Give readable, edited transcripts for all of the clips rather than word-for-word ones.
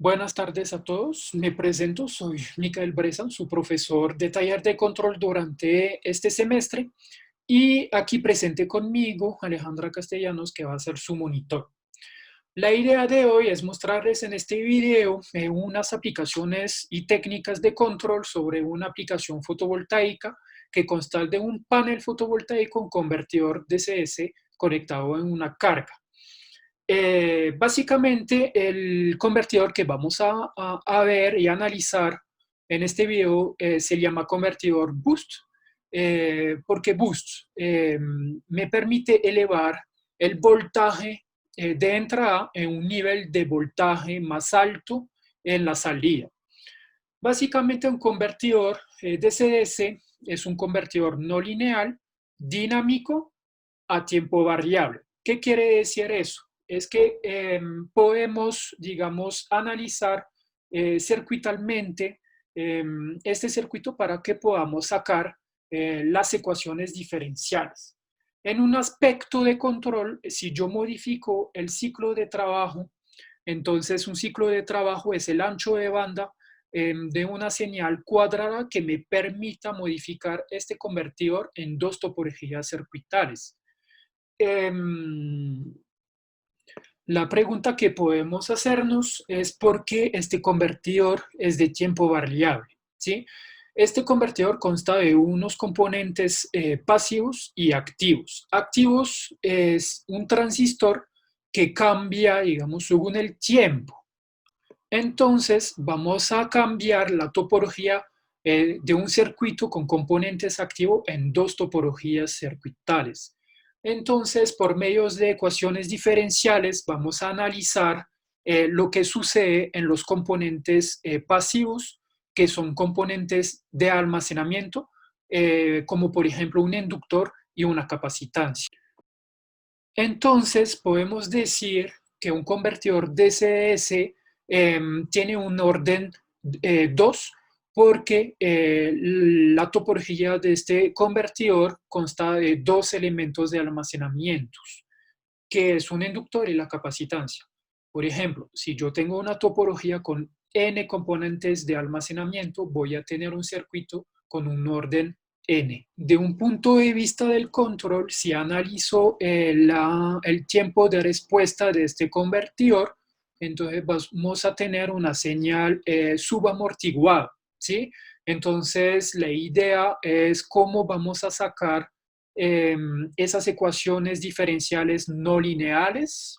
Buenas tardes a todos. Me presento, soy Micael Bresa, su profesor de taller de control durante este semestre y aquí presente conmigo Alejandra Castellanos, que va a ser su monitor. La idea de hoy es mostrarles en este video unas aplicaciones y técnicas de control sobre una aplicación fotovoltaica que consta de un panel fotovoltaico con convertidor DCS conectado en una carga. Básicamente, el convertidor que vamos a ver y analizar en este video se llama convertidor Boost, porque Boost me permite elevar el voltaje de entrada en un nivel de voltaje más alto en la salida. Básicamente, un convertidor DC-DC es un convertidor no lineal, dinámico, a tiempo variable. ¿Qué quiere decir eso? Es que podemos, digamos, analizar circuitalmente este circuito para que podamos sacar las ecuaciones diferenciales. En un aspecto de control, si yo modifico el ciclo de trabajo, entonces un ciclo de trabajo es el ancho de banda de una señal cuadrada que me permita modificar este convertidor en dos topologías circuitales. La pregunta que podemos hacernos es por qué este convertidor es de tiempo variable, ¿sí? Este convertidor consta de unos componentes pasivos y activos. Activos es un transistor que cambia, digamos, según el tiempo. Entonces, vamos a cambiar la topología de un circuito con componentes activos en dos topologías circuitales. Entonces, por medio de ecuaciones diferenciales, vamos a analizar lo que sucede en los componentes pasivos, que son componentes de almacenamiento, como por ejemplo un inductor y una capacitancia. Entonces, podemos decir que un convertidor DCS tiene un orden 2 porque la topología de este convertidor consta de dos elementos de almacenamientos, que es un inductor y la capacitancia. Por ejemplo, si yo tengo una topología con n componentes de almacenamiento, voy a tener un circuito con un orden n. De un punto de vista del control, si analizo el tiempo de respuesta de este convertidor, entonces vamos a tener una señal subamortiguada, ¿sí? Entonces, la idea es cómo vamos a sacar esas ecuaciones diferenciales no lineales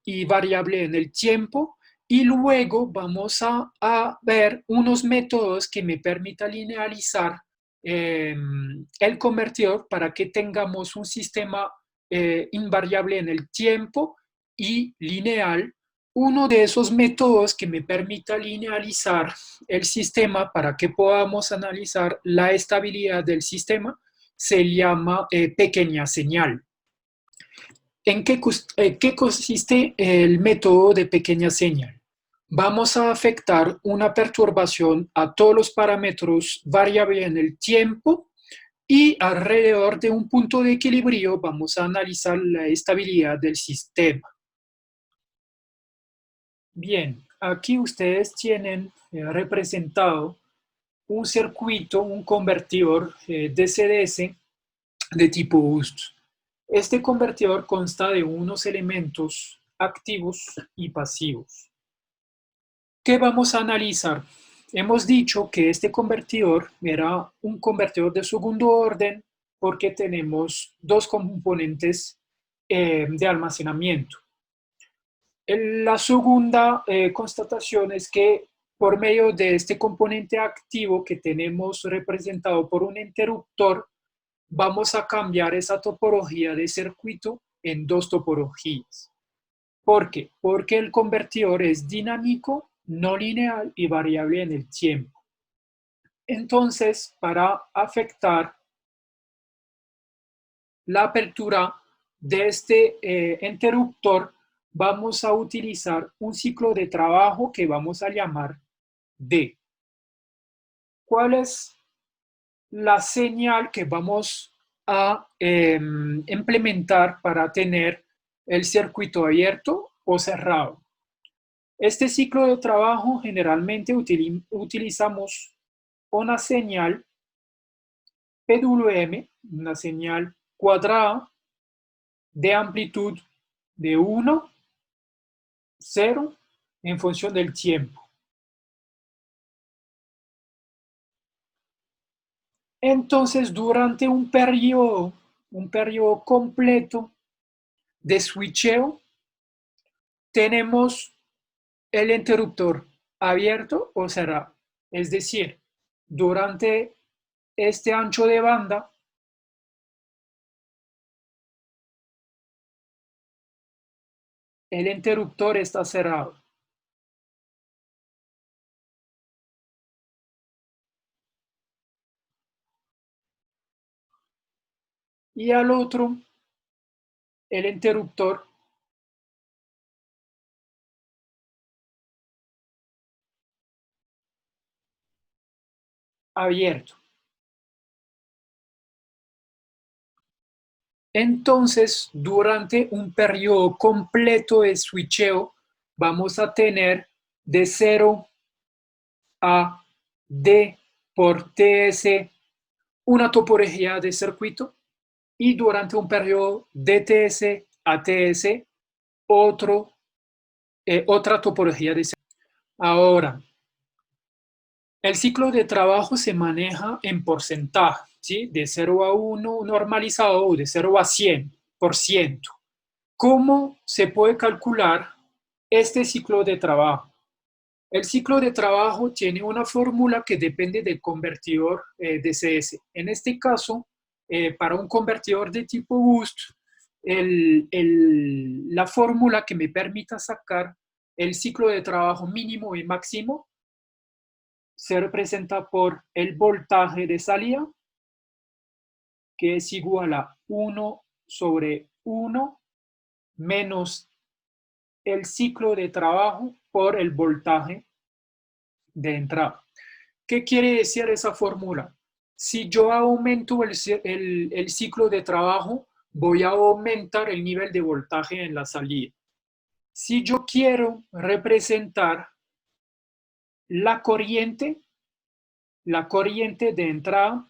y variable en el tiempo. Y luego vamos a ver unos métodos que me permitan linealizar el convertidor para que tengamos un sistema invariable en el tiempo y lineal. Uno de esos métodos que me permita linealizar el sistema para que podamos analizar la estabilidad del sistema se llama pequeña señal. ¿En qué consiste el método de pequeña señal? Vamos a afectar una perturbación a todos los parámetros variables en el tiempo y alrededor de un punto de equilibrio vamos a analizar la estabilidad del sistema. Bien, aquí ustedes tienen representado un circuito, un convertidor DC-DC de tipo Boost. Este convertidor consta de unos elementos activos y pasivos. ¿Qué vamos a analizar? Hemos dicho que este convertidor era un convertidor de segundo orden porque tenemos dos componentes de almacenamiento. La segunda constatación es que por medio de este componente activo que tenemos representado por un interruptor, vamos a cambiar esa topología de circuito en dos topologías. ¿Por qué? Porque el convertidor es dinámico, no lineal y variable en el tiempo. Entonces, para afectar la apertura de este interruptor, vamos a utilizar un ciclo de trabajo que vamos a llamar D. ¿Cuál es la señal que vamos a implementar para tener el circuito abierto o cerrado? Este ciclo de trabajo generalmente utilizamos una señal PWM, una señal cuadrada de amplitud de 1, 0, en función del tiempo. Entonces, durante un periodo completo de switcheo, tenemos el interruptor abierto o cerrado. Es decir, durante este ancho de banda, el interruptor está cerrado. Y al otro, el interruptor abierto. Entonces, durante un periodo completo de switcheo, vamos a tener de 0 a D por TS una topología de circuito y durante un periodo de TS a TS otra topología de circuito. Ahora, el ciclo de trabajo se maneja en porcentaje, ¿sí? De 0 a 1 normalizado o de 0 a 100%. ¿Cómo se puede calcular este ciclo de trabajo? El ciclo de trabajo tiene una fórmula que depende del convertidor DCS. En este caso, para un convertidor de tipo boost, la fórmula que me permita sacar el ciclo de trabajo mínimo y máximo se representa por el voltaje de salida, que es igual a 1 sobre 1 menos el ciclo de trabajo por el voltaje de entrada. ¿Qué quiere decir esa fórmula? Si yo aumento el ciclo de trabajo, voy a aumentar el nivel de voltaje en la salida. Si yo quiero representar la corriente de entrada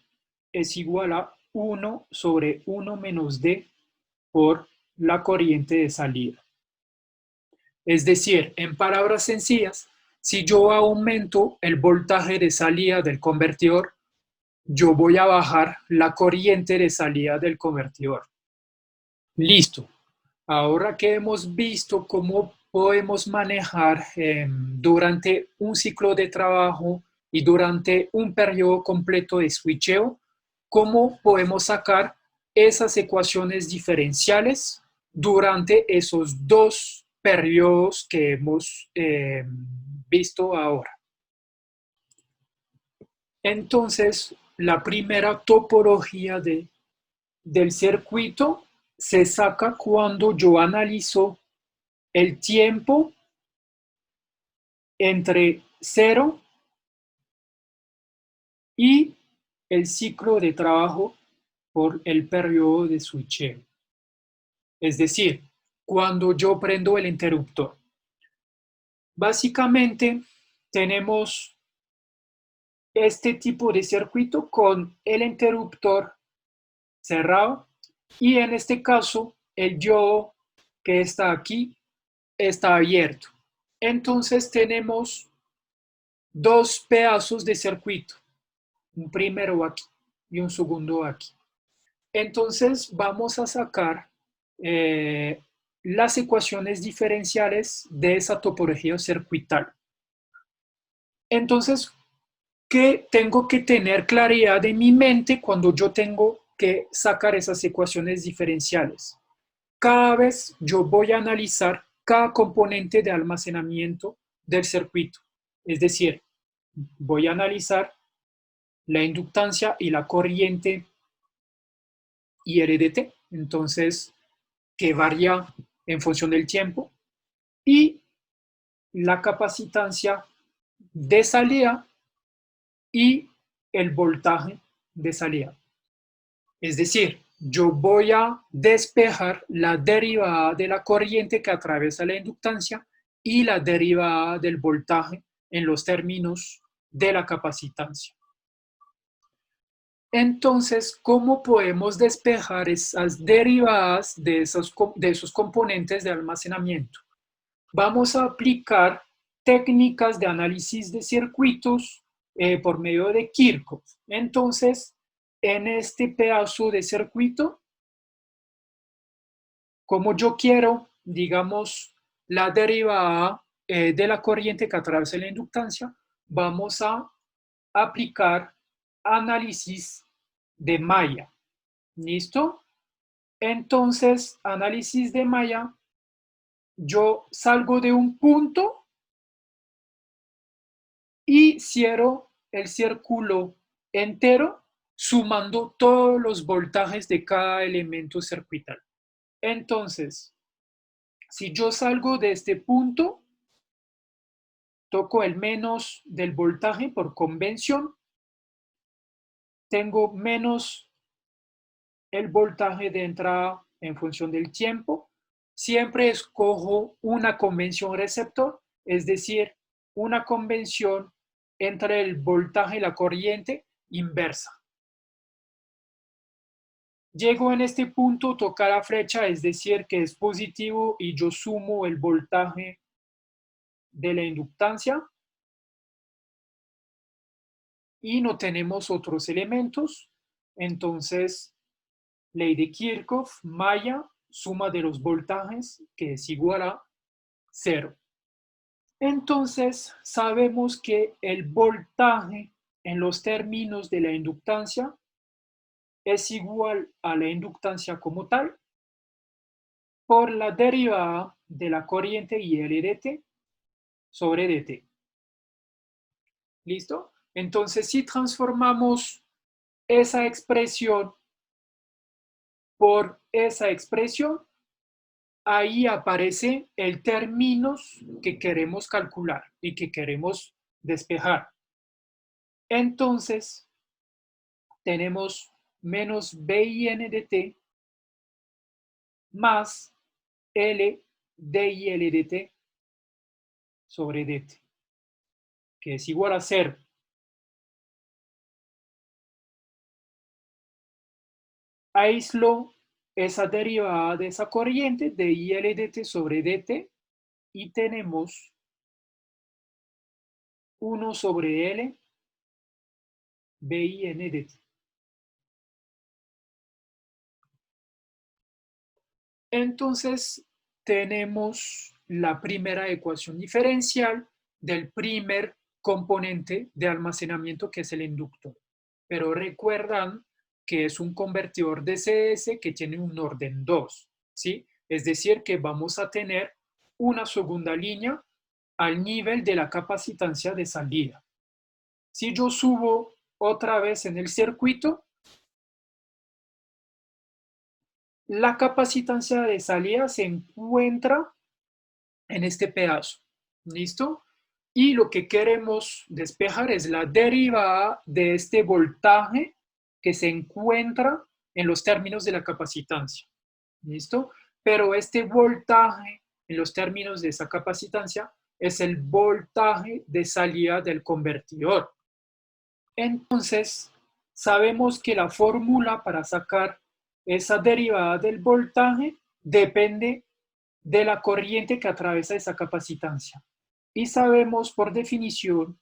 es igual a 1 sobre 1 menos D por la corriente de salida. Es decir, en palabras sencillas, si yo aumento el voltaje de salida del convertidor, yo voy a bajar la corriente de salida del convertidor. Listo. Ahora que hemos visto cómo podemos manejar durante un ciclo de trabajo y durante un periodo completo de switcheo, cómo podemos sacar esas ecuaciones diferenciales durante esos dos periodos que hemos visto ahora. Entonces, la primera topología del circuito se saca cuando yo analizo el tiempo entre 0 y el ciclo de trabajo por el periodo de switcheo. Es decir, cuando yo prendo el interruptor. Básicamente tenemos este tipo de circuito con el interruptor cerrado y en este caso el diodo que está aquí está abierto. Entonces tenemos dos pedazos de circuito, un primero aquí y un segundo aquí. Entonces vamos a sacar las ecuaciones diferenciales de esa topología circuital. Entonces, ¿qué tengo que tener claridad en mi mente cuando yo tengo que sacar esas ecuaciones diferenciales? Cada vez yo voy a analizar cada componente de almacenamiento del circuito. Es decir, voy a analizar la inductancia y la corriente IRDT, entonces, que varía en función del tiempo, y la capacitancia de salida y el voltaje de salida. Es decir, yo voy a despejar la derivada de la corriente que atraviesa la inductancia y la derivada del voltaje en los términos de la capacitancia. Entonces, ¿cómo podemos despejar esas derivadas de esos componentes de almacenamiento? Vamos a aplicar técnicas de análisis de circuitos por medio de Kirchhoff. Entonces, en este pedazo de circuito, como yo quiero, digamos, la derivada de la corriente que atraviesa la inductancia, vamos a aplicar análisis de malla. ¿Listo? Entonces, análisis de malla, yo salgo de un punto y cierro el círculo entero sumando todos los voltajes de cada elemento circuital. Entonces, si yo salgo de este punto, toco el menos del voltaje por convención, tengo menos el voltaje de entrada en función del tiempo. Siempre escojo una convención receptor, es decir, una convención entre el voltaje y la corriente inversa. Llego en este punto, tocar la flecha, es decir, que es positivo y yo sumo el voltaje de la inductancia y no tenemos otros elementos. Entonces, ley de Kirchhoff, malla, suma de los voltajes, que es igual a 0. Entonces, sabemos que el voltaje en los términos de la inductancia es igual a la inductancia como tal por la derivada de la corriente IL dt sobre dt. ¿Listo? Entonces, si transformamos esa expresión por esa expresión, ahí aparece el términos que queremos calcular y que queremos despejar. Entonces, tenemos menos BIN dt más L DIL dt sobre dt, que es igual a 0. Aíslo esa derivada de esa corriente de IL dt sobre dt y tenemos 1 sobre L BIN dt. Entonces, tenemos la primera ecuación diferencial del primer componente de almacenamiento, que es el inductor. Pero recuerdan que es un convertidor DCS que tiene un orden 2, ¿sí? Es decir, que vamos a tener una segunda línea al nivel de la capacitancia de salida. Si yo subo otra vez en el circuito, la capacitancia de salida se encuentra en este pedazo. ¿Listo? Y lo que queremos despejar es la derivada de este voltaje que se encuentra en los términos de la capacitancia. ¿Listo? Pero este voltaje en los términos de esa capacitancia es el voltaje de salida del convertidor. Entonces, sabemos que la fórmula para sacar esa derivada del voltaje depende de la corriente que atraviesa esa capacitancia. Y sabemos por definición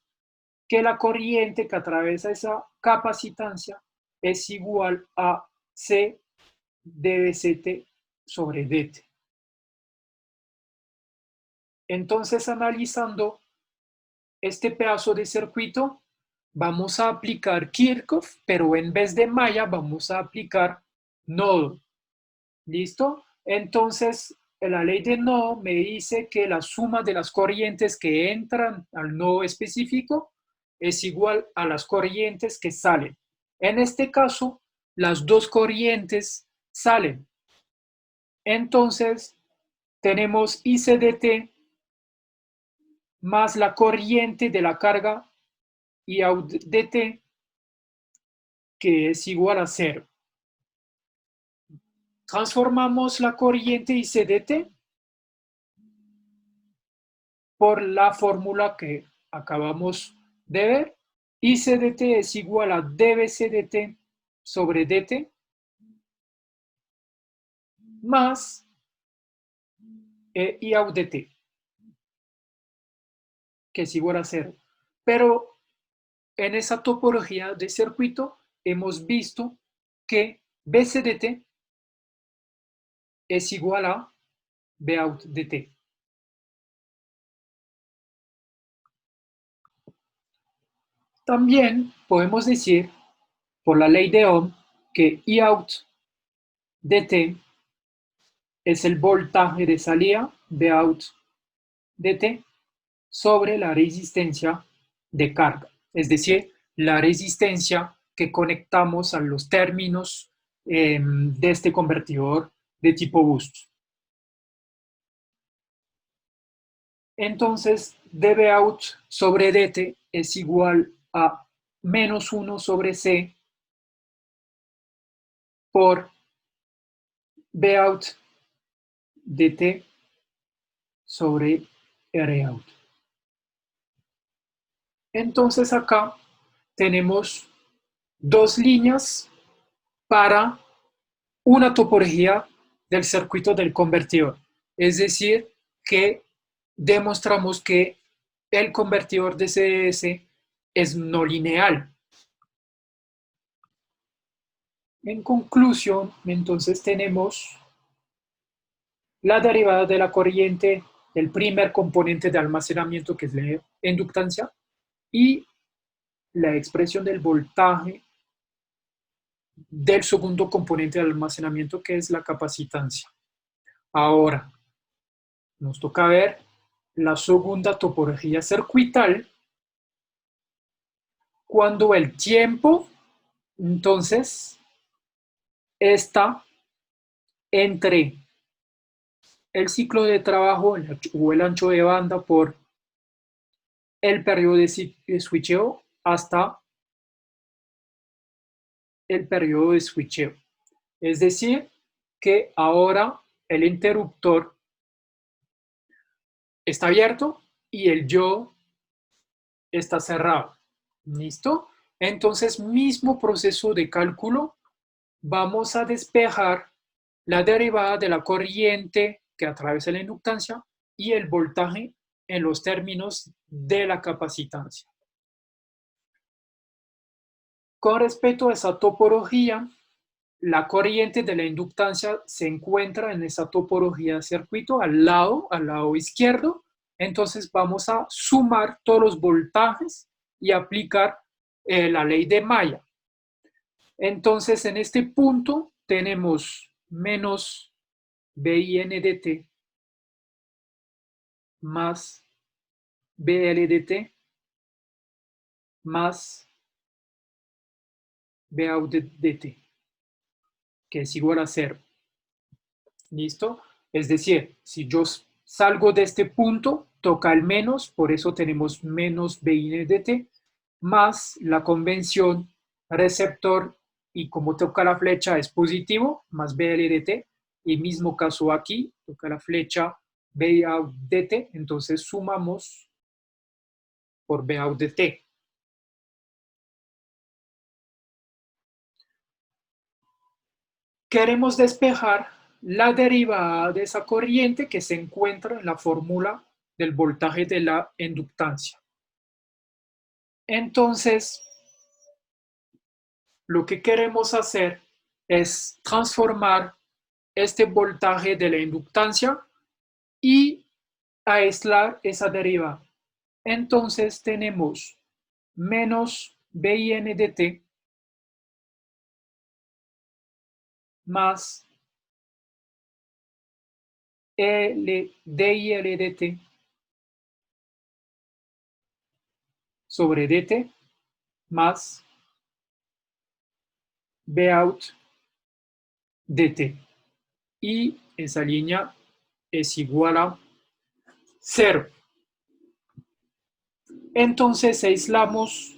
que la corriente que atraviesa esa capacitancia es igual a C dVdt sobre dt. Entonces, analizando este pedazo de circuito, vamos a aplicar Kirchhoff, pero en vez de malla vamos a aplicar nodo. ¿Listo? Entonces, la ley de nodo me dice que la suma de las corrientes que entran al nodo específico es igual a las corrientes que salen. En este caso, las dos corrientes salen. Entonces, tenemos ICDT más la corriente de la carga IAUDT, que es igual a 0. Transformamos la corriente ICDT por la fórmula que acabamos de ver. I C dt es igual a dBc dt sobre dt más I out dt, que es igual a 0. Pero en esa topología de circuito hemos visto que BC dt es igual a B out dt. También podemos decir, por la ley de Ohm, que I out dt es el voltaje de salida de out dt sobre la resistencia de carga, es decir, la resistencia que conectamos a los términos de este convertidor de tipo boost. Entonces, dB out sobre dt es igual a menos 1 sobre C por B out dt sobre R out. Entonces acá tenemos dos líneas para una topología del circuito del convertidor. Es decir, que demostramos que el convertidor de CDS es no lineal. En conclusión, entonces tenemos la derivada de la corriente del primer componente de almacenamiento, que es la inductancia, y la expresión del voltaje del segundo componente de almacenamiento, que es la capacitancia. Ahora, nos toca ver la segunda topología circuital, cuando el tiempo, entonces, está entre el ciclo de trabajo o el ancho de banda por el periodo de switcheo hasta el periodo de switcheo. Es decir, que ahora el interruptor está abierto y el yo está cerrado. ¿Listo? Entonces, mismo proceso de cálculo, vamos a despejar la derivada de la corriente que atraviesa la inductancia y el voltaje en los términos de la capacitancia. Con respecto a esa topología, la corriente de la inductancia se encuentra en esa topología de circuito al lado izquierdo. Entonces vamos a sumar todos los voltajes y aplicar la ley de Maya. Entonces en este punto tenemos menos BIN dt más BL dt más BOUT dt, que es igual a 0. ¿Listo? Es decir, si yo salgo de este punto, toca el menos, por eso tenemos menos BIN dt, más la convención receptor, y como toca la flecha es positivo, más BL dt, y mismo caso aquí, toca la flecha BOUT dt, entonces sumamos por BOUT dt. Queremos despejar la derivada de esa corriente que se encuentra en la fórmula del voltaje de la inductancia. Entonces, lo que queremos hacer es transformar este voltaje de la inductancia y aislar esa derivada. Entonces tenemos menos BIN dt más DIL dt sobre dt más Bout dt. Y esa línea es igual a 0. Entonces aislamos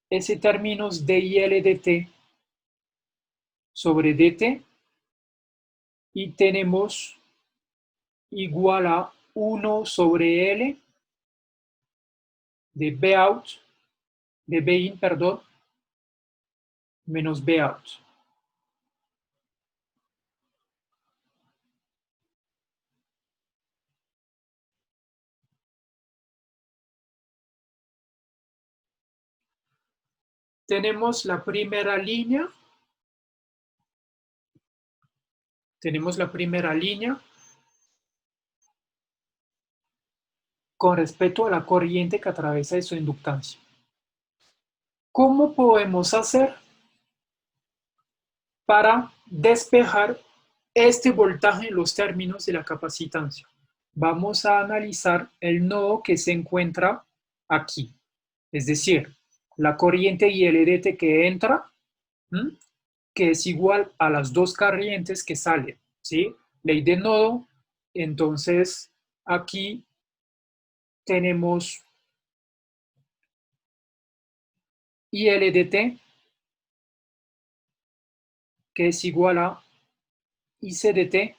ese término de IL dt sobre dt y tenemos igual a 1 sobre L de B out, de B in, perdón, menos B out. Tenemos la primera línea. Con respecto a la corriente que atraviesa su inductancia. ¿Cómo podemos hacer para despejar este voltaje en los términos de la capacitancia? Vamos a analizar el nodo que se encuentra aquí, es decir, la corriente ILDT que entra, que es igual a las dos corrientes que salen, ¿sí? Ley de nodo, entonces aquí tenemos ILDT, que es igual a ICDT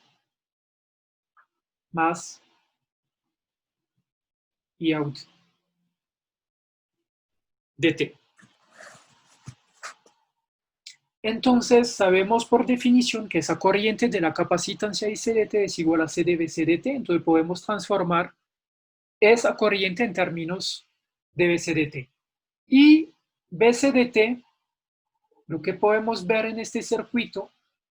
más IOUT DT. Entonces, sabemos por definición que esa corriente de la capacitancia ICDT es igual a CdVCDT, entonces podemos transformar esa corriente en términos de BCDT. Y BCDT, lo que podemos ver en este circuito,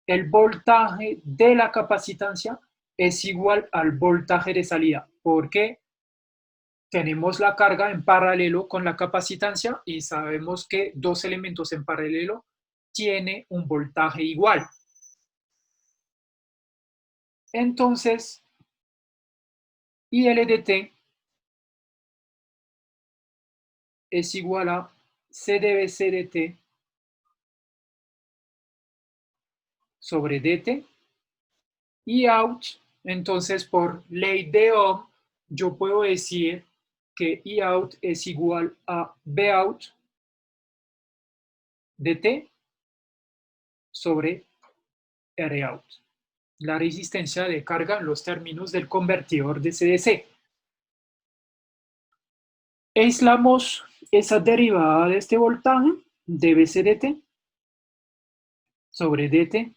el voltaje de la capacitancia es igual al voltaje de salida, porque tenemos la carga en paralelo con la capacitancia y sabemos que dos elementos en paralelo tiene un voltaje igual. Entonces, ILDT es igual a CdVCDT sobre DT y out. Entonces, por ley de Ohm, yo puedo decir que Eout es igual a Bout dt sobre Rout, la resistencia de carga en los términos del convertidor de CDC. Aislamos esa derivada de este voltaje de BCDT sobre dt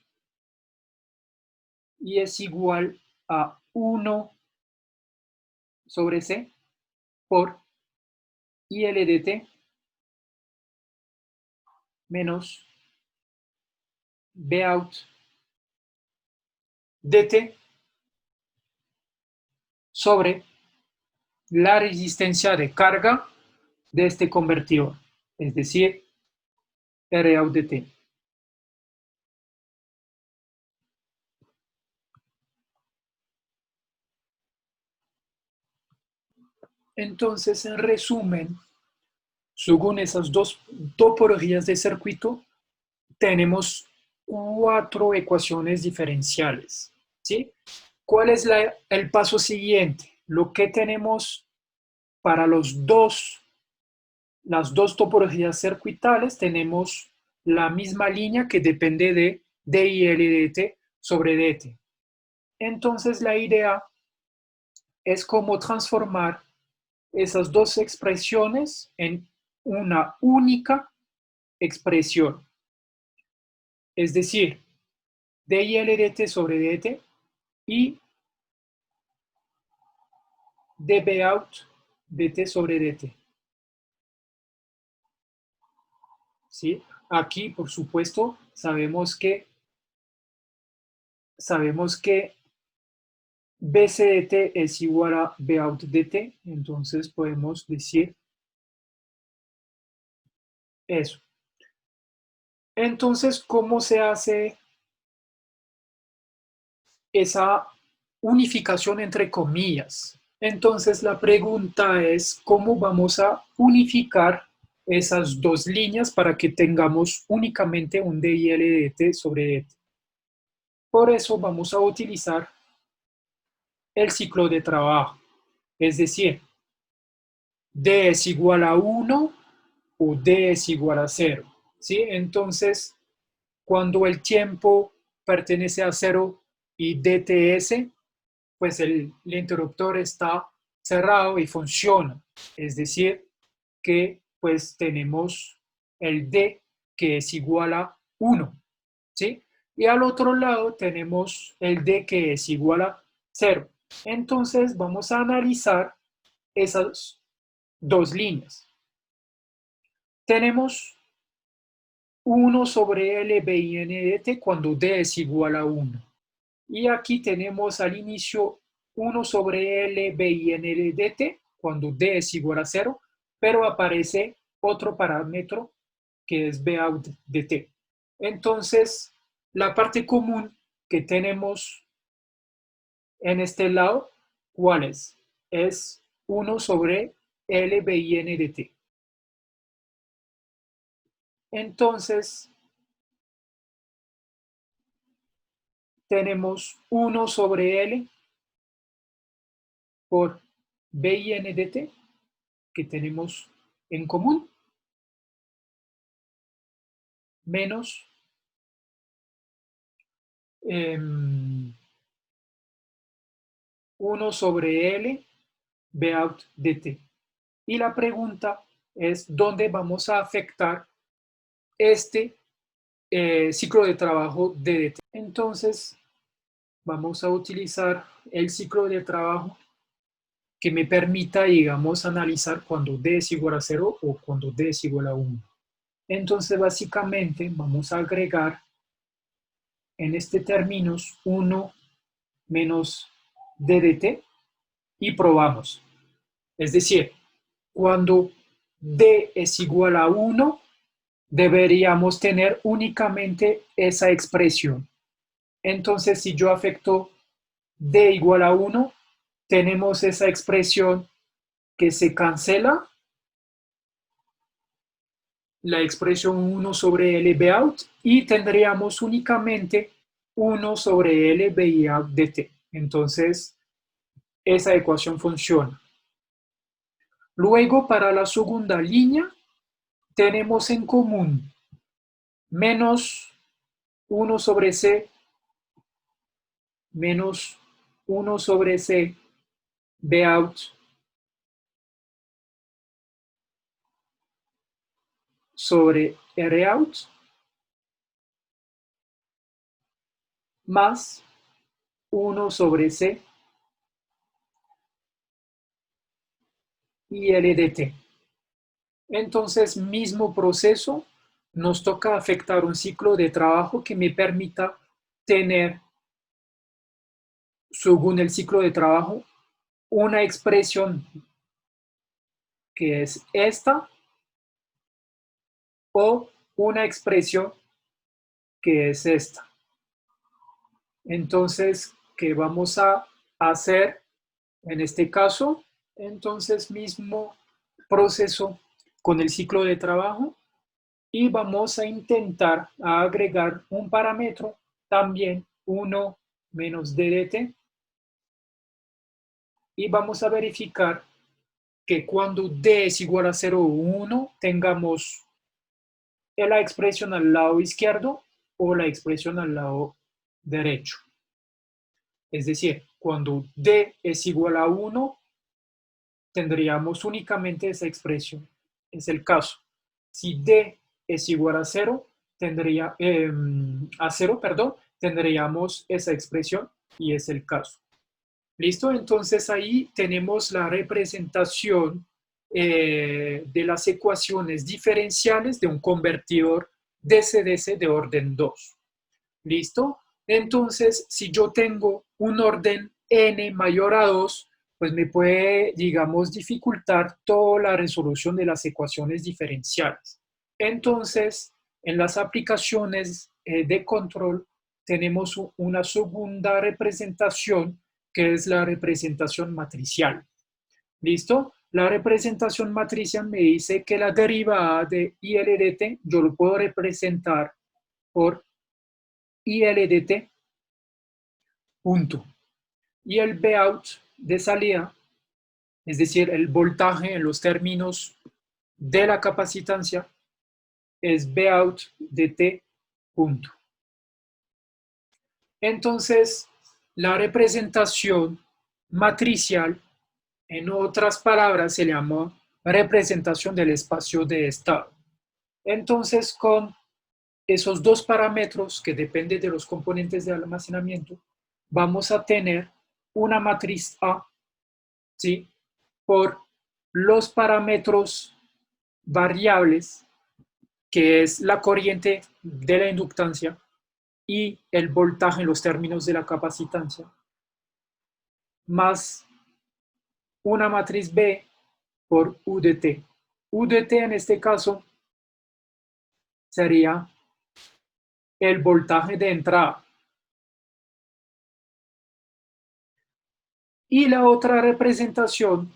y es igual a 1 sobre C por ILDT menos Bout dt sobre la resistencia de carga de este convertidor, es decir, Rout dt. Entonces, en resumen, según esas dos topologías de circuito, tenemos 4 ecuaciones diferenciales, ¿sí? ¿Cuál es el paso siguiente? Lo que tenemos para las dos topologías circuitales, tenemos la misma línea que depende de DILDT sobre DT. Entonces, la idea es cómo transformar esas dos expresiones en una única expresión. Es decir, DILDT sobre DT y dBout dt sobre dt. ¿Sí? Aquí, por supuesto, sabemos que BCDT es igual a Bout dt, entonces podemos decir eso. Entonces, ¿cómo se hace esa unificación entre comillas? Entonces, la pregunta es, ¿cómo vamos a unificar esas dos líneas para que tengamos únicamente un DILDT sobre DT? Por eso vamos a utilizar el ciclo de trabajo, es decir, D es igual a 1 o D es igual a 0, ¿sí? Entonces, cuando el tiempo pertenece a 0 y DTS, pues el interruptor está cerrado y funciona. Es decir, que pues tenemos el D que es igual a 1, ¿sí? Y al otro lado tenemos el D que es igual a 0. Entonces vamos a analizar esas dos líneas. Tenemos 1 sobre L B N de T cuando D es igual a 1. Y aquí tenemos al inicio 1 sobre L B N de T cuando D es igual a 0, pero aparece otro parámetro que es B out de T. Entonces, la parte común que tenemos en este lado, ¿cuál es? Es 1 sobre L B N de T. Entonces, tenemos 1 sobre L por B y N de T, que tenemos en común, menos 1 sobre L B out de T. Y la pregunta es, ¿dónde vamos a afectar este ciclo de trabajo de DT? Entonces, vamos a utilizar el ciclo de trabajo que me permita, digamos, analizar cuando D es igual a 0 o cuando D es igual a 1. Entonces, básicamente, vamos a agregar en este términos 1 menos D de T y probamos. Es decir, cuando D es igual a 1, deberíamos tener únicamente esa expresión. Entonces, si yo afecto D igual a 1, tenemos esa expresión que se cancela, la expresión 1 sobre L B out, y tendríamos únicamente 1 sobre L B out de T. Entonces, esa ecuación funciona. Luego, para la segunda línea, tenemos en común menos 1 sobre C menos 1 sobre C B out sobre R out más 1 sobre C y L de T. Entonces, mismo proceso, nos toca afectar un ciclo de trabajo que me permita tener, según el ciclo de trabajo, una expresión que es esta o una expresión que es esta. Entonces, ¿qué vamos a hacer en este caso? Entonces, mismo proceso con el ciclo de trabajo y vamos a intentar agregar un parámetro también 1 menos d de t y vamos a verificar que cuando d es igual a 0 o 1 tengamos la expresión al lado izquierdo o la expresión al lado derecho. Es decir, cuando d es igual a 1 tendríamos únicamente esa expresión. Es el caso. Si d es igual a 0, tendríamos esa expresión y es el caso. ¿Listo? Entonces ahí tenemos la representación de las ecuaciones diferenciales de un convertidor DC-DC de orden 2. ¿Listo? Entonces, si yo tengo un orden n mayor a 2, pues me puede, digamos, dificultar toda la resolución de las ecuaciones diferenciales. Entonces, en las aplicaciones de control, tenemos una segunda representación, que es la representación matricial. ¿Listo? La representación matricial me dice que la derivada de IL de t yo lo puedo representar por IL de t punto. Y el B out de salida, es decir, el voltaje en los términos de la capacitancia, es B out de T punto. Entonces, la representación matricial, en otras palabras, se llama representación del espacio de estado. Entonces, con esos dos parámetros que dependen de los componentes de almacenamiento, vamos a tener una matriz A, ¿sí? Por los parámetros variables, que es la corriente de la inductancia y el voltaje en los términos de la capacitancia, más una matriz B por U de T. U de T en este caso sería el voltaje de entrada. Y la otra representación,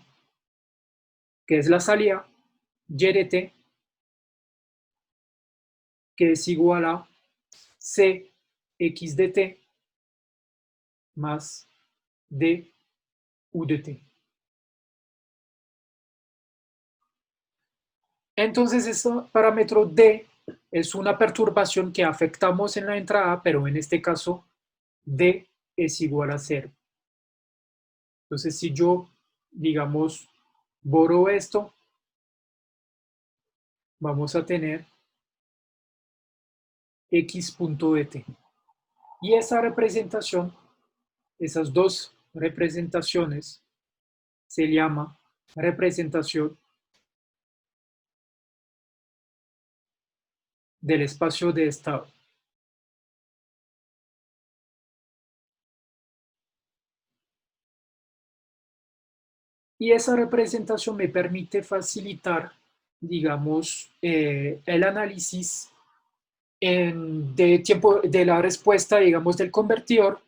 que es la salida, Y de T, que es igual a Cx de T más D U de T. Entonces, este parámetro D es una perturbación que afectamos en la entrada, pero en este caso D es igual a 0. Entonces, si yo, digamos, borro esto, vamos a tener x punto de t. Y esa representación, esas dos representaciones, se llama representación del espacio de estado. Y esa representación me permite facilitar, digamos, el análisis de tiempo de la respuesta, digamos, del convertidor,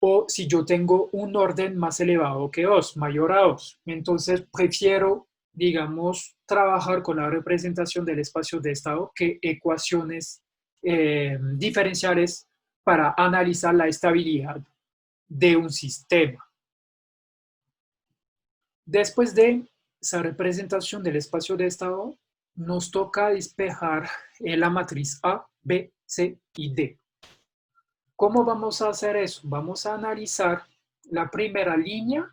o si yo tengo un orden más elevado que 2, mayor a 2. Entonces prefiero, digamos, trabajar con la representación del espacio de estado que ecuaciones diferenciales para analizar la estabilidad de un sistema. Después de esa representación del espacio de estado, nos toca despejar la matriz A, B, C y D. ¿Cómo vamos a hacer eso? Vamos a analizar la primera línea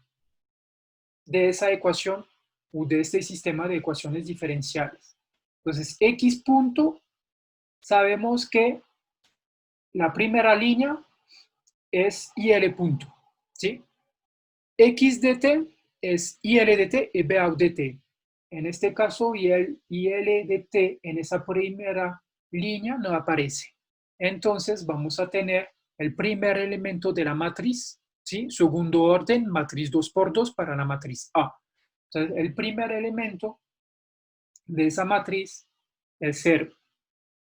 de esa ecuación o de este sistema de ecuaciones diferenciales. Entonces, x punto, sabemos que la primera línea es IL punto, ¿sí? X de t es IL de t y B out de t. En este caso, IL de t en esa primera línea no aparece. Entonces, vamos a tener el primer elemento de la matriz, ¿sí? Segundo orden, matriz 2 por 2 para la matriz A. Entonces, el primer elemento de esa matriz es 0.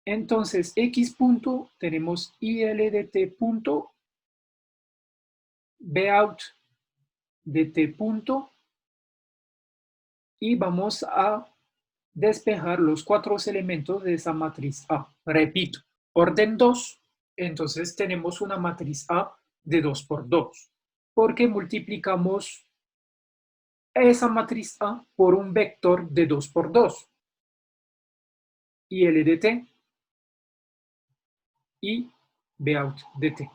Entonces, x punto, tenemos IL de t punto, B out de t punto, y vamos a despejar los cuatro elementos de esa matriz A. Repito, orden 2, entonces tenemos una matriz A de 2 por 2, porque multiplicamos esa matriz A por un vector de 2 por 2, y L de t y B out de t.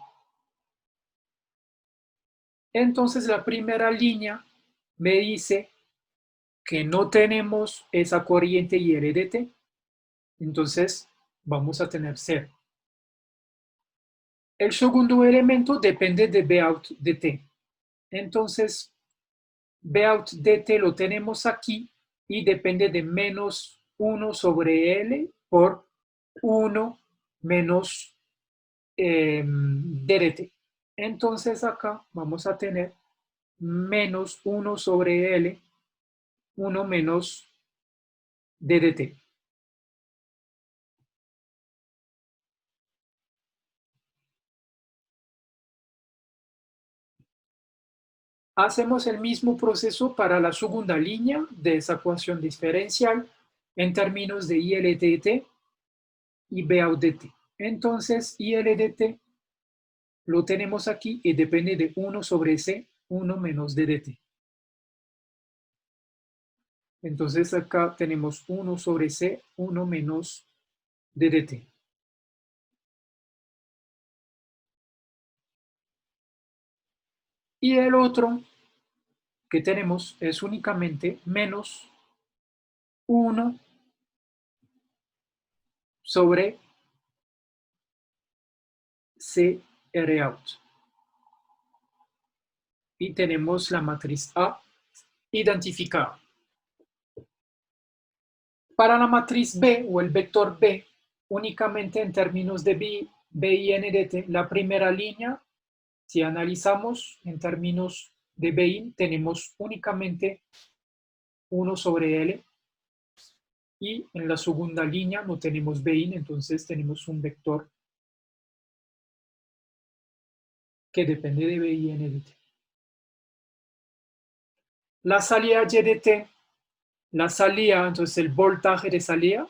Entonces la primera línea me dice que no tenemos esa corriente IL de t, entonces vamos a tener 0. El segundo elemento depende de B out de t. Entonces, B out de t lo tenemos aquí y depende de menos 1 sobre L por 1 menos D de t. Entonces acá vamos a tener menos 1 sobre L, 1 menos D de t. Hacemos el mismo proceso para la segunda línea de esa ecuación diferencial en términos de IL de t y B out de t. Entonces, IL de t lo tenemos aquí y depende de 1 sobre C, 1 menos D de t. Entonces acá tenemos 1 sobre C, 1 menos D de t. Y el otro que tenemos es únicamente menos 1 sobre CRout. Y tenemos la matriz A identificada. Para la matriz B o el vector B, únicamente en términos de B y N de T, la primera línea, si analizamos en términos de BI, tenemos únicamente 1 sobre L, y en la segunda línea no tenemos BI, entonces tenemos un vector que depende de B y N de T. La salida Y de T, la salida, entonces el voltaje de salida,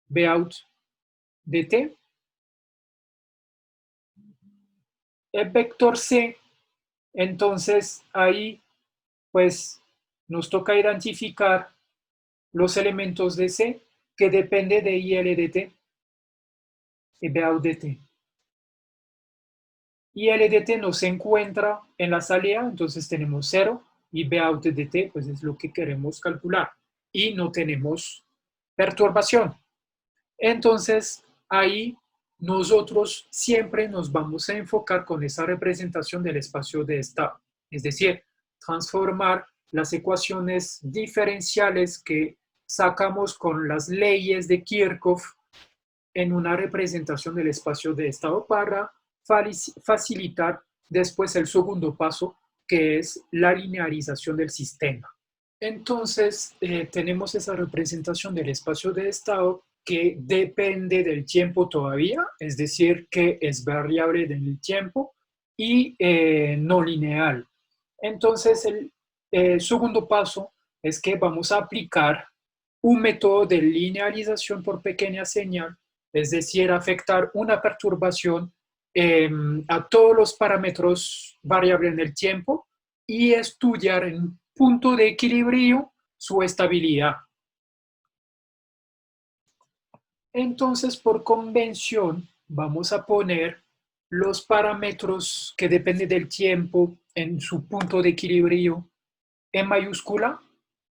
Vout de T, el vector C, entonces ahí pues nos toca identificar los elementos de C que depende de IL de T y Vout de T. IL de T no se encuentra en la salida, entonces tenemos 0 y Vout de T pues es lo que queremos calcular y no tenemos perturbación. Entonces ahí nosotros siempre nos vamos a enfocar con esa representación del espacio de estado, es decir, transformar las ecuaciones diferenciales que sacamos con las leyes de Kirchhoff en una representación del espacio de estado para facilitar después el segundo paso, que es la linearización del sistema. Entonces, tenemos esa representación del espacio de estado que depende del tiempo todavía, es decir, que es variable del tiempo y no lineal. Entonces, el segundo paso es que vamos a aplicar un método de linealización por pequeña señal, es decir, afectar una perturbación a todos los parámetros variables en el tiempo y estudiar en punto de equilibrio su estabilidad. Entonces, por convención, vamos a poner los parámetros que dependen del tiempo en su punto de equilibrio en mayúscula,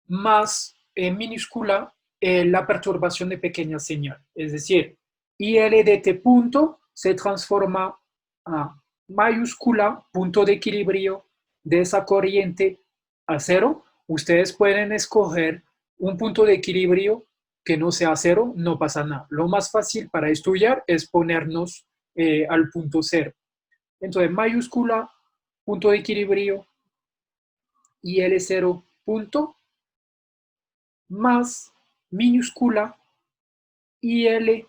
más en minúscula la perturbación de pequeña señal. Es decir, IL de T punto se transforma a mayúscula, punto de equilibrio de esa corriente a 0. Ustedes pueden escoger un punto de equilibrio que no sea 0, no pasa nada. Lo más fácil para estudiar es ponernos al punto 0. Entonces, mayúscula, punto de equilibrio, IL0 punto, más minúscula IL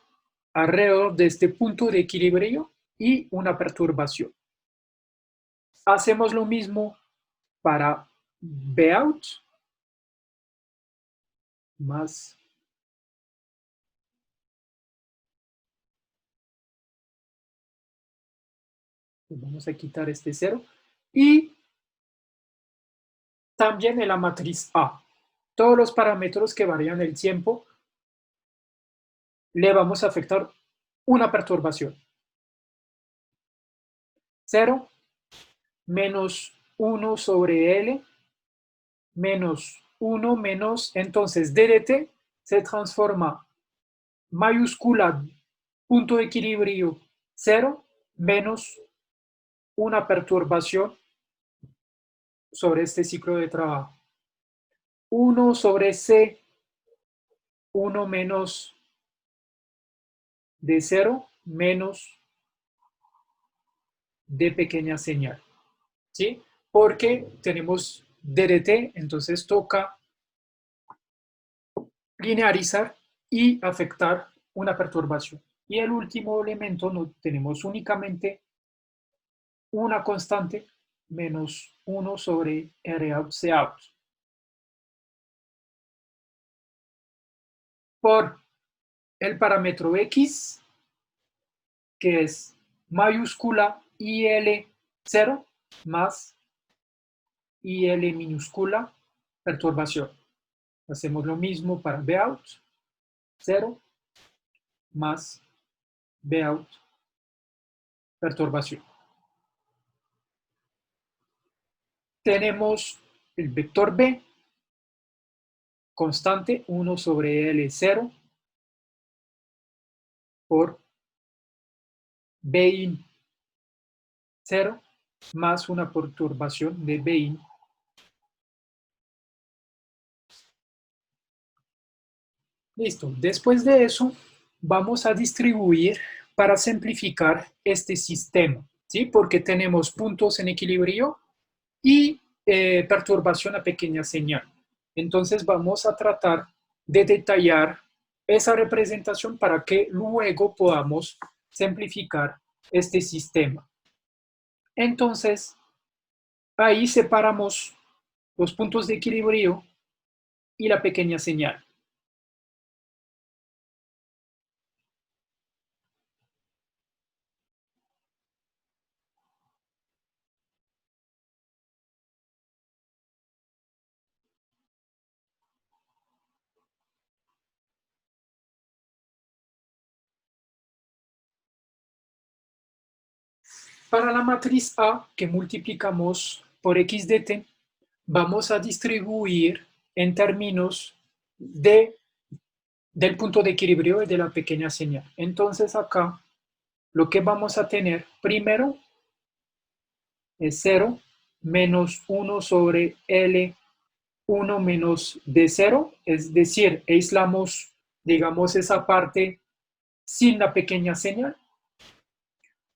alrededor de este punto de equilibrio y una perturbación. Hacemos lo mismo para Vout, más vamos a quitar este 0 y también en la matriz A. Todos los parámetros que varían el tiempo le vamos a afectar una perturbación. 0 menos 1 sobre L menos 1 menos, entonces D de T se transforma mayúscula punto de equilibrio 0 menos una perturbación sobre este ciclo de trabajo. 1 sobre C, 1 menos de 0 menos de pequeña señal. ¿Sí? Porque tenemos DDT, entonces toca linearizar y afectar una perturbación. Y el último elemento no tenemos únicamente una constante menos 1 sobre Rout Cout. Por el parámetro X, que es mayúscula IL0 más IL minúscula perturbación. Hacemos lo mismo para Vout, 0 más Vout perturbación. Tenemos el vector B, constante 1 sobre L0 por Bin 0 más una perturbación de Bin. Listo. Después de eso, vamos a distribuir para simplificar este sistema, ¿sí? Porque tenemos puntos en equilibrio y perturbación a pequeña señal. Entonces vamos a tratar de detallar esa representación para que luego podamos simplificar este sistema. Entonces, ahí separamos los puntos de equilibrio y la pequeña señal. Para la matriz A, que multiplicamos por x de t, vamos a distribuir en términos del punto de equilibrio y de la pequeña señal. Entonces acá lo que vamos a tener primero es 0 menos 1 sobre L1 menos D0, es decir, aislamos, digamos, esa parte sin la pequeña señal.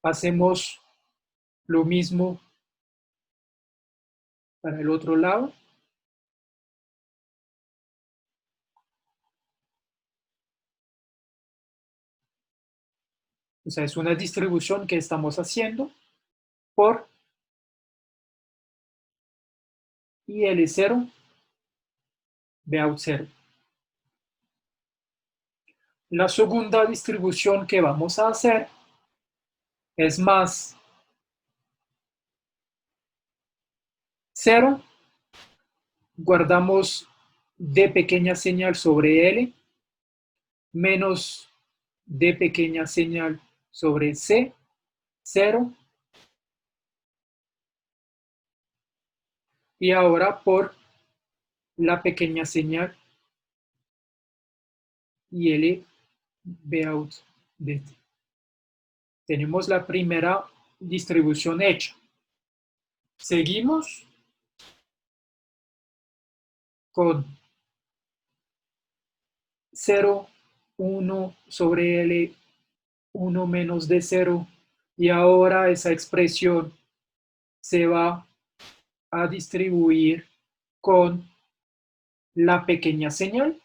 Hacemos lo mismo para el otro lado. O sea, es una distribución que estamos haciendo por IL0 Bout 0. La segunda distribución que vamos a hacer es más 0, guardamos D pequeña señal sobre L, menos D pequeña señal sobre C, 0, y ahora por la pequeña señal y L Bout de T. Tenemos la primera distribución hecha. Seguimos con 0, 1 sobre L, 1 menos D0, y ahora esa expresión se va a distribuir con la pequeña señal.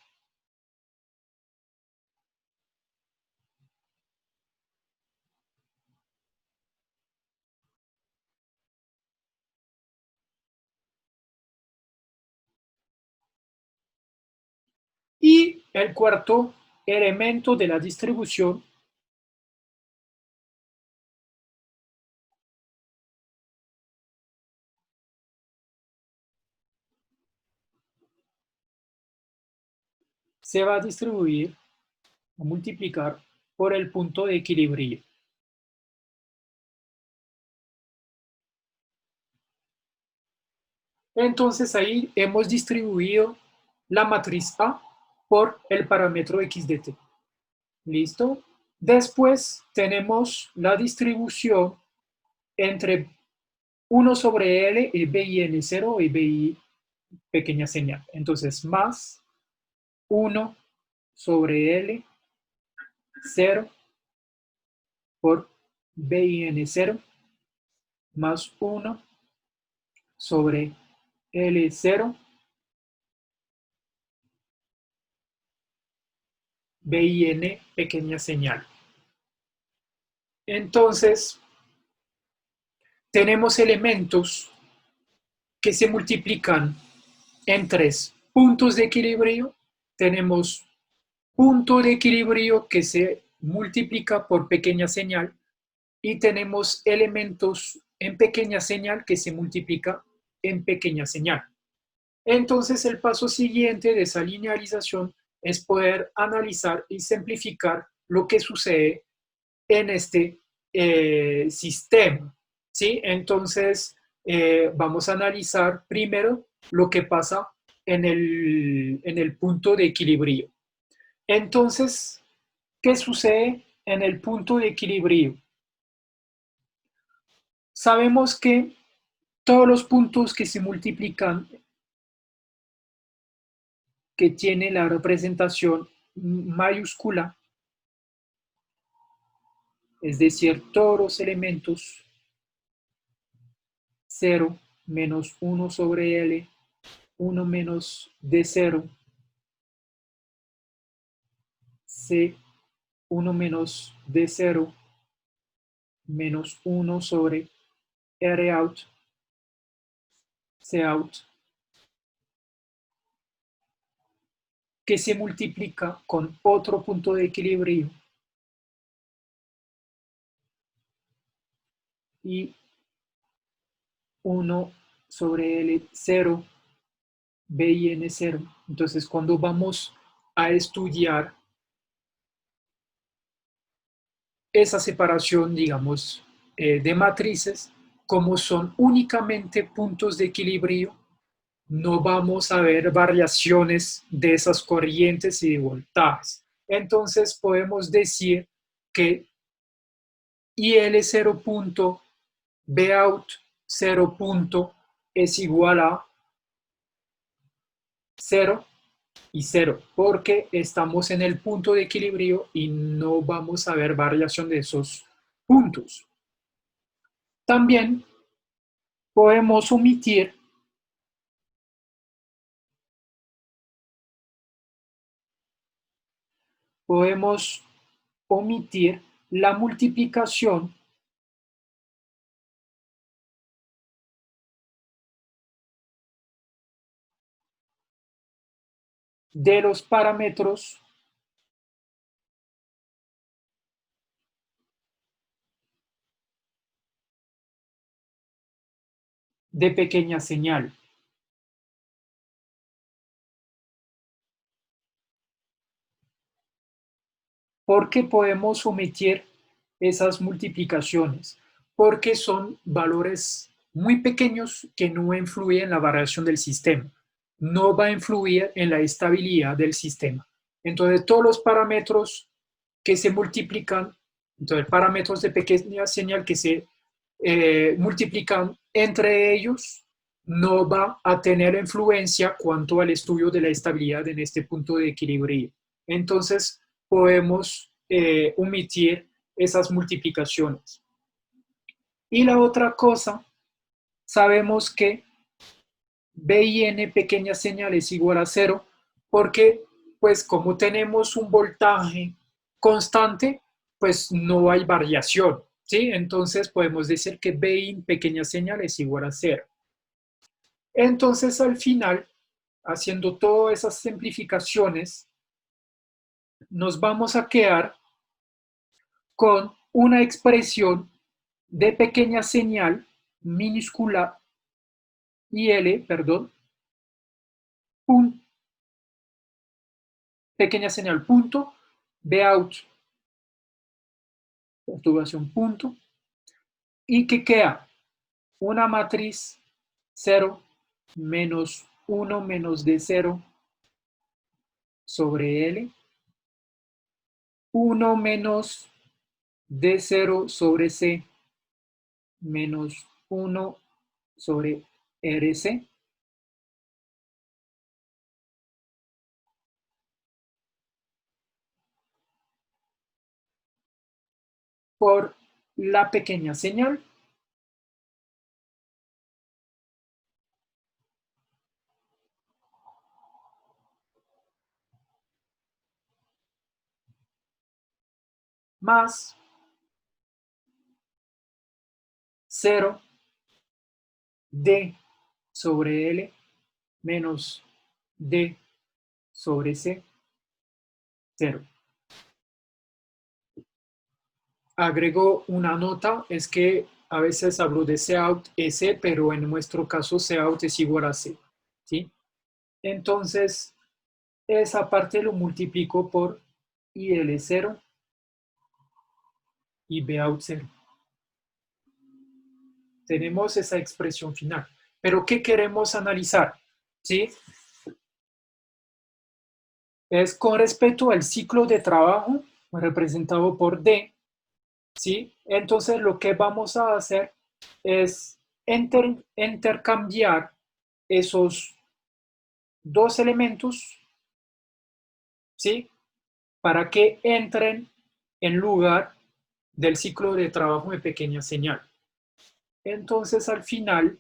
Y el cuarto elemento de la distribución se va a distribuir, a multiplicar por el punto de equilibrio. Entonces ahí hemos distribuido la matriz A por el parámetro x de t. ¿Listo? Después tenemos la distribución entre 1 sobre L y BIN0 y BI pequeña señal. Entonces, más 1 sobre L 0 por BIN0 más 1 sobre L0 BIN pequeña señal. Entonces, tenemos elementos que se multiplican en tres puntos de equilibrio. Tenemos punto de equilibrio que se multiplica por pequeña señal y tenemos elementos en pequeña señal que se multiplica en pequeña señal. Entonces, el paso siguiente de esa linealización es poder analizar y simplificar lo que sucede en este sistema, ¿sí? Entonces, vamos a analizar primero lo que pasa en el punto de equilibrio. Entonces, ¿qué sucede en el punto de equilibrio? Sabemos que todos los puntos que se multiplican, que tienen la representación mayúscula, es decir, todos los elementos 0 menos 1 sobre L, 1 menos D0, C, 1 menos D0, menos 1 sobre R out, C out, que se multiplica con otro punto de equilibrio y 1 sobre L 0, B y N 0. Entonces, cuando vamos a estudiar esa separación, digamos, de matrices, como son únicamente puntos de equilibrio, no vamos a ver variaciones de esas corrientes y de voltajes. Entonces podemos decir que IL 0 punto, Bout 0 punto es igual a 0 y 0, porque estamos en el punto de equilibrio y no vamos a ver variación de esos puntos. También podemos omitir la multiplicación de los parámetros de pequeña señal. ¿Por qué podemos omitir esas multiplicaciones? Porque son valores muy pequeños que no influyen en la variación del sistema. No va a influir en la estabilidad del sistema. Entonces, todos los parámetros que se multiplican, entonces parámetros de pequeña señal que se multiplican entre ellos, no va a tener influencia cuanto al estudio de la estabilidad en este punto de equilibrio. Entonces, podemos omitir esas multiplicaciones. Y la otra cosa, sabemos que B y N pequeña señal es igual a cero, porque pues como tenemos un voltaje constante, pues no hay variación, ¿sí? Entonces podemos decir que B in pequeña señal es igual a cero. Entonces al final, haciendo todas esas simplificaciones, nos vamos a quedar con una expresión de pequeña señal minúscula IL, perdón, pequeña señal punto, Bout, perturbación punto, y que queda una matriz 0 menos 1 menos D0 sobre L, 1 menos D0 sobre C menos 1 sobre RC por la pequeña señal más 0 D sobre L menos D sobre C, 0. Agrego una nota, es que a veces hablo de Cout S, pero en nuestro caso Cout es igual a C, ¿sí? Entonces, esa parte lo multiplico por IL0 y Bout 0. Tenemos esa expresión final. Pero ¿qué queremos analizar? ¿sí? Es con respecto al ciclo de trabajo representado por D, ¿sí? Entonces lo que vamos a hacer es intercambiar esos dos elementos, ¿sí? Para que entren en lugar del ciclo de trabajo de pequeña señal. Entonces al final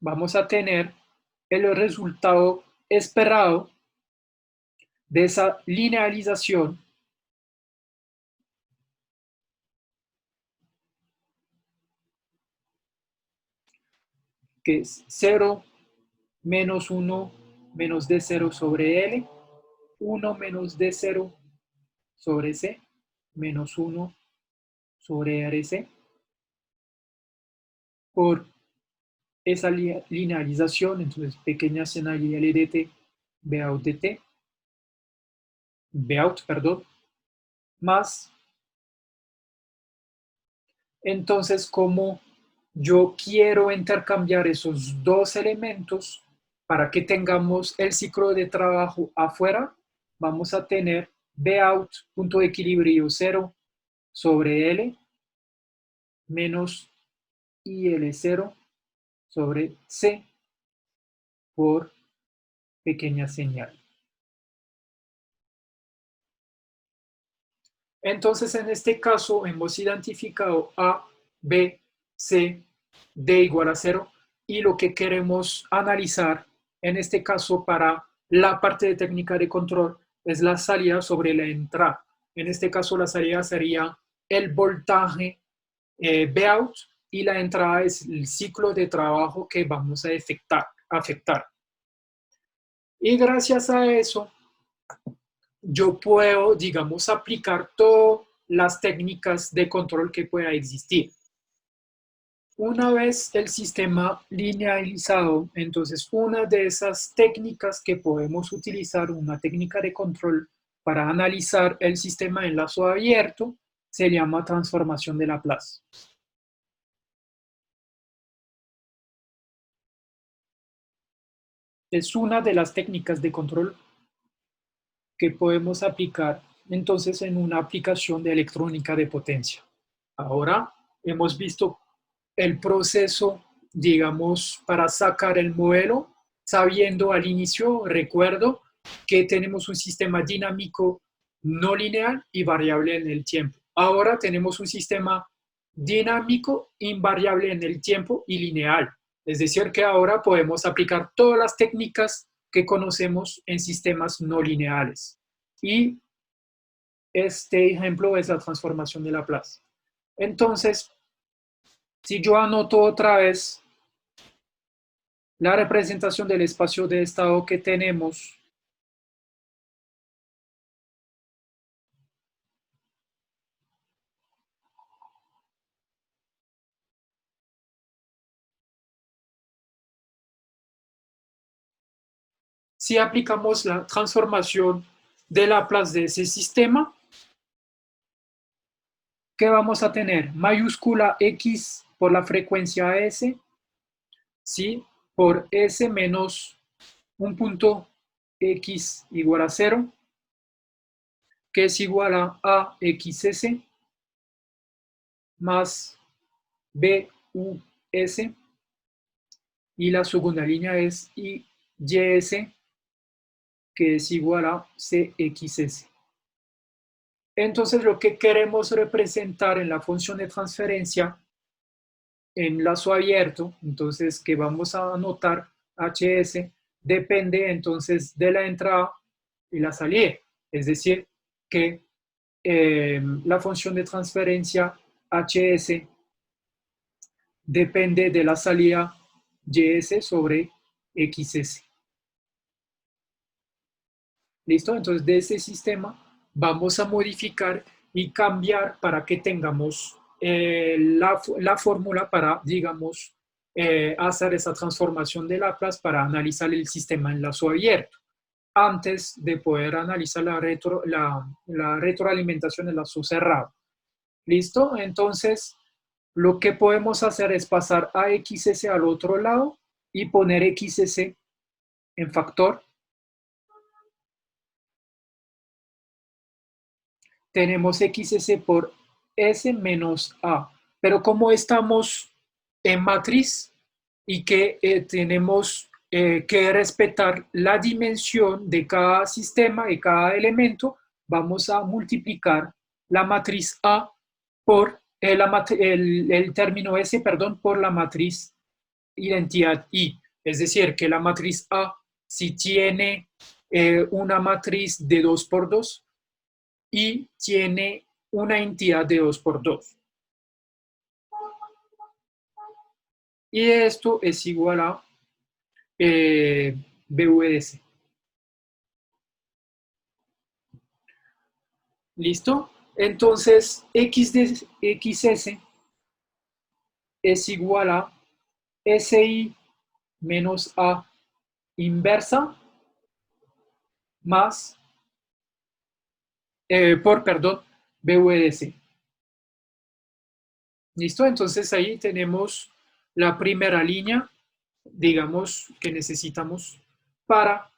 vamos a tener el resultado esperado de esa linealización, que es 0 menos 1 menos D0 sobre L, 1 menos D0 sobre C, menos 1 sobre RC, por esa linealización, entonces pequeña señal LDT, Bout DT, Bout, perdón, más, entonces como yo quiero intercambiar esos dos elementos para que tengamos el ciclo de trabajo afuera, vamos a tener Bout, punto de equilibrio 0 sobre L, menos IL0 sobre C por pequeña señal. Entonces, en este caso, hemos identificado A, B, C, D igual a 0 y lo que queremos analizar, en este caso, para la parte de técnica de control, es la salida sobre la entrada. En este caso, la salida sería el voltaje Bout y la entrada es el ciclo de trabajo que vamos a afectar. Y gracias a eso, yo puedo, digamos, aplicar todas las técnicas de control que pueda existir. Una vez el sistema linealizado, entonces una de esas técnicas que podemos utilizar, una técnica de control para analizar el sistema en lazo abierto, se llama transformación de Laplace. Es una de las técnicas de control que podemos aplicar entonces en una aplicación de electrónica de potencia. Ahora hemos visto el proceso, digamos, para sacar el modelo, sabiendo al inicio, recuerdo, que tenemos un sistema dinámico no lineal y variable en el tiempo. Ahora tenemos un sistema dinámico, invariable en el tiempo y lineal. Es decir, que ahora podemos aplicar todas las técnicas que conocemos en sistemas no lineales. Y este ejemplo es la transformación de Laplace. Entonces, si yo anoto otra vez la representación del espacio de estado que tenemos, si aplicamos la transformación de Laplace de ese sistema, ¿qué vamos a tener? Mayúscula X por la frecuencia S, ¿sí? Por S menos un punto X igual a 0, que es igual a AXS más BUS, y la segunda línea es YS, que es igual a CXS. Entonces, lo que queremos representar en la función de transferencia en lazo abierto, entonces que vamos a anotar HS, depende entonces de la entrada y la salida. Es decir, que la función de transferencia HS depende de la salida YS sobre XS. ¿Listo? Entonces, de ese sistema vamos a modificar y cambiar para que tengamos la fórmula para, digamos, hacer esa transformación de Laplace para analizar el sistema en lazo abierto, antes de poder analizar la retroalimentación en lazo cerrado. ¿Listo? Entonces, lo que podemos hacer es pasar a XS al otro lado y poner XS en factor, tenemos XS por S menos A. Pero como estamos en matriz y que tenemos que respetar la dimensión de cada sistema, de cada elemento, vamos a multiplicar la matriz A por el término S, perdón, por la matriz identidad I. Es decir, que la matriz A, si tiene una matriz de 2 por 2 y tiene una entidad de 2 por 2. Y esto es igual a BVDC. ¿Listo? Entonces, XS es igual a SI menos A inversa más, perdón, BVDC. ¿Listo? Entonces ahí tenemos la primera línea, digamos, que necesitamos para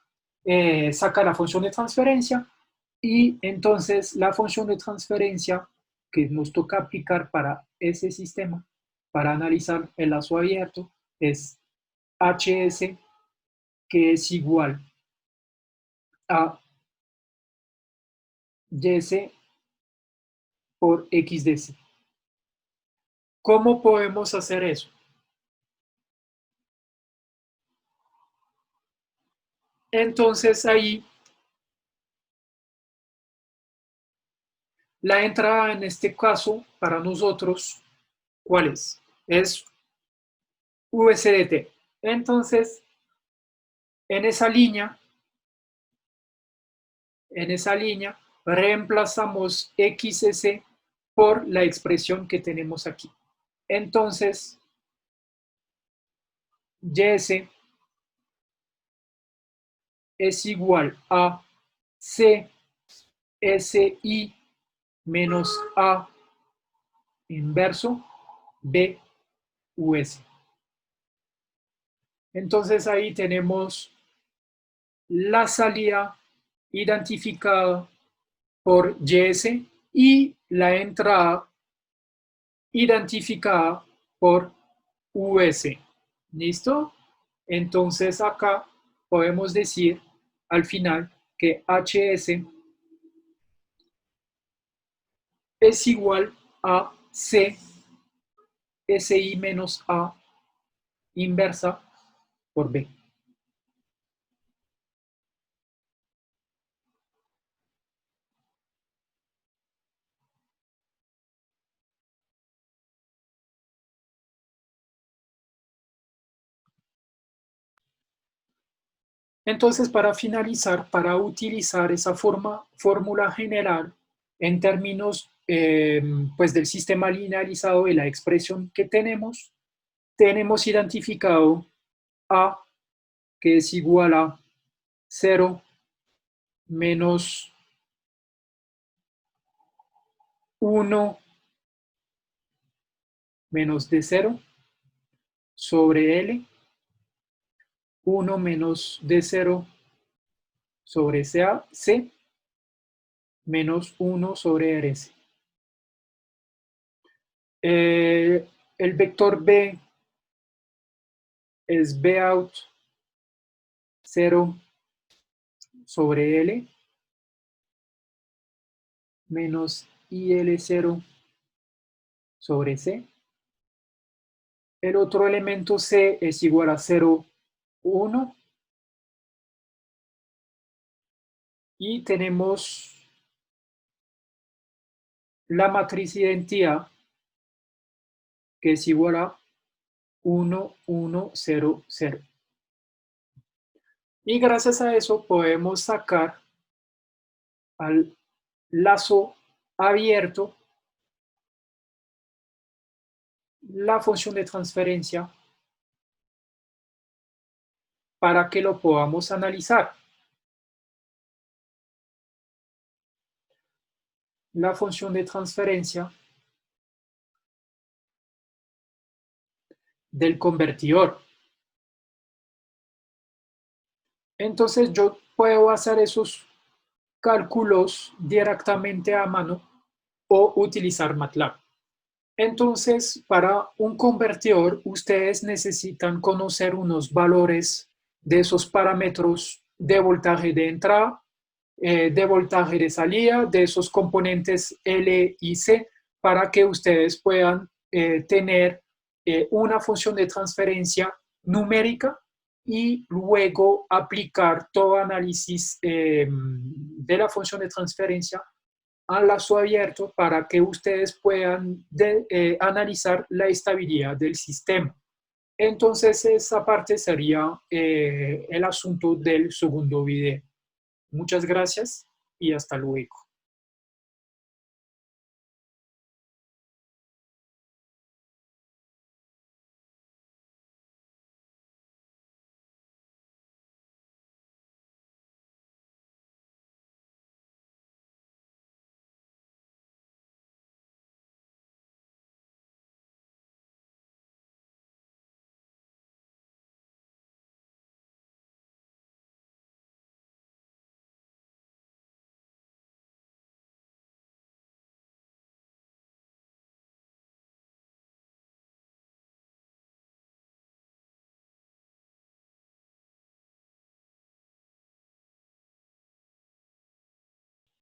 sacar la función de transferencia. Y entonces la función de transferencia que nos toca aplicar para ese sistema, para analizar el lazo abierto, es HS, que es igual a YS por XDC. ¿Cómo podemos hacer eso? Entonces ahí la entrada en este caso para nosotros, ¿cuál es? Es USDT. Entonces, en esa línea, reemplazamos XS por la expresión que tenemos aquí. Entonces, YS es igual a CSI menos A inverso BUS. Entonces ahí tenemos la salida identificada por YS y la entrada identificada por US. ¿Listo? Entonces acá podemos decir al final que HS es igual a C SI menos A inversa por B. Entonces, para finalizar, para utilizar esa fórmula general en términos pues del sistema linealizado de la expresión que tenemos identificado A, que es igual a 0 menos 1 menos D0 sobre L, 1 menos D0 sobre C menos 1 sobre RS. El vector B es B out 0 sobre L menos IL0 sobre C. El otro elemento C es igual a 0, 1. Y tenemos la matriz identidad que es igual a 1, 1, 0, 0. Y gracias a eso podemos sacar al lazo abierto la función de transferencia para que lo podamos analizar. La función de transferencia del convertidor. Entonces yo puedo hacer esos cálculos directamente a mano o utilizar MATLAB. Entonces, para un convertidor, ustedes necesitan conocer unos valores de esos parámetros de voltaje de entrada, de voltaje de salida, de esos componentes L y C, para que ustedes puedan tener una función de transferencia numérica y luego aplicar todo análisis de la función de transferencia a lazo abierto para que ustedes puedan analizar la estabilidad del sistema. Entonces, esa parte sería el asunto del segundo video. Muchas gracias y hasta luego.